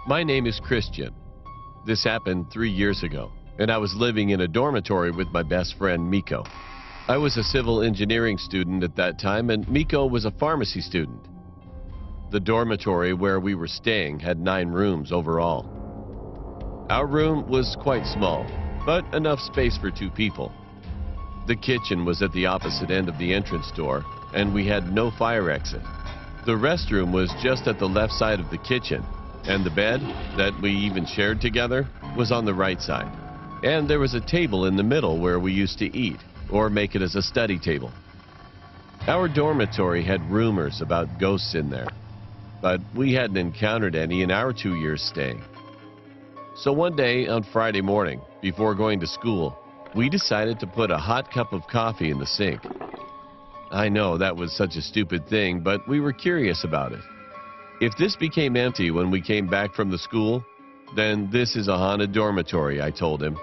My name is Christian. This happened 3 years ago, and I was living in a dormitory with my best friend, Miko. I was a civil engineering student at that time, and Miko was a pharmacy student. The dormitory where we were staying had 9 rooms overall. Our room was quite small, but enough space for 2 people. The kitchen was at the opposite end of the entrance door, and we had no fire exit. The restroom was just at the left side of the kitchen, and the bed, that we even shared together, was on the right side. And there was a table in the middle where we used to eat, or make it as a study table. Our dormitory had rumors about ghosts in there, but we hadn't encountered any in our 2 years staying. So one day on Friday morning, before going to school, we decided to put a hot cup of coffee in the sink. I know that was such a stupid thing, but we were curious about it. If this became empty when we came back from the school, then this is a haunted dormitory, I told him.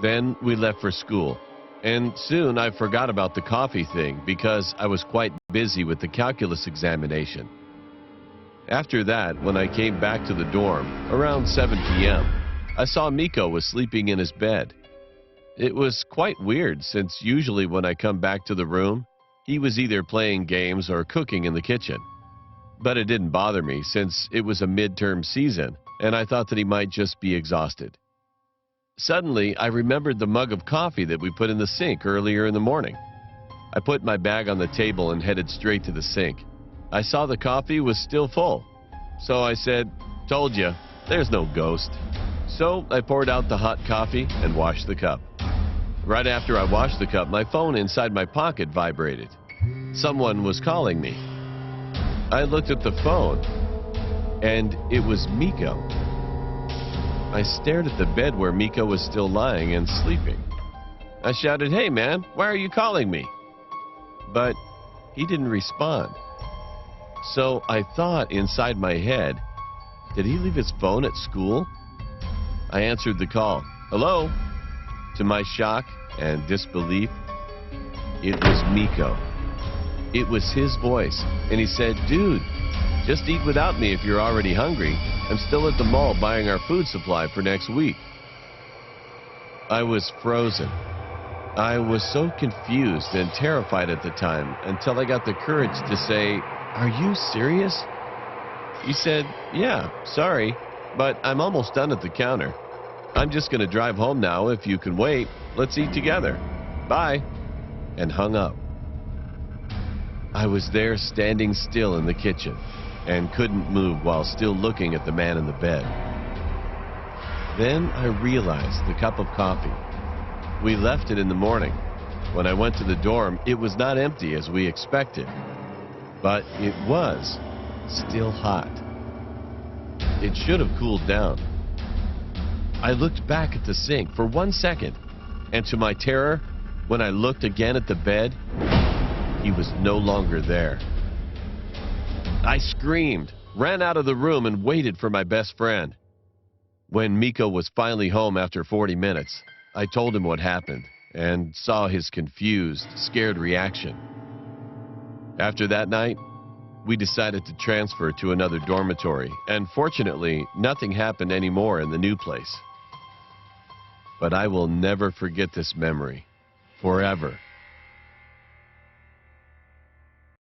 Then we left for school, and soon I forgot about the coffee thing because I was quite busy with the calculus examination. After that, when I came back to the dorm, around 7 p.m., I saw Miko was sleeping in his bed. It was quite weird since usually when I come back to the room, he was either playing games or cooking in the kitchen. But it didn't bother me since it was a midterm season and I thought that he might just be exhausted. Suddenly, I remembered the mug of coffee that we put in the sink earlier in the morning. I put my bag on the table and headed straight to the sink. I saw the coffee was still full. So I said, "Told you, there's no ghost." So I poured out the hot coffee and washed the cup. Right after I washed the cup, my phone inside my pocket vibrated. Someone was calling me. I looked at the phone, and it was Miko. I stared at the bed where Miko was still lying and sleeping. I shouted, "Hey man, why are you calling me?" But he didn't respond. So I thought inside my head, did he leave his phone at school? I answered the call. "Hello?" To my shock and disbelief, it was Miko. It was his voice, and he said, "Dude, just eat without me if you're already hungry. I'm still at the mall buying our food supply for next week." I was frozen. I was so confused and terrified at the time until I got the courage to say, "Are you serious?" He said, "Yeah, sorry, but I'm almost done at the counter. I'm just going to drive home now. If you can wait, let's eat together. Bye," and hung up. I was there standing still in the kitchen and couldn't move while still looking at the man in the bed. Then I realized the cup of coffee. We left it in the morning. When I went to the dorm, it was not empty as we expected, but it was still hot. It should have cooled down. I looked back at the sink for 1 second, and to my terror, when I looked again at the bed, he was no longer there. I screamed, ran out of the room, and waited for my best friend. When Miko was finally home after 40 minutes, I told him what happened and saw his confused, scared reaction. After that night, we decided to transfer to another dormitory, and fortunately, nothing happened anymore in the new place. But I will never forget this memory, forever.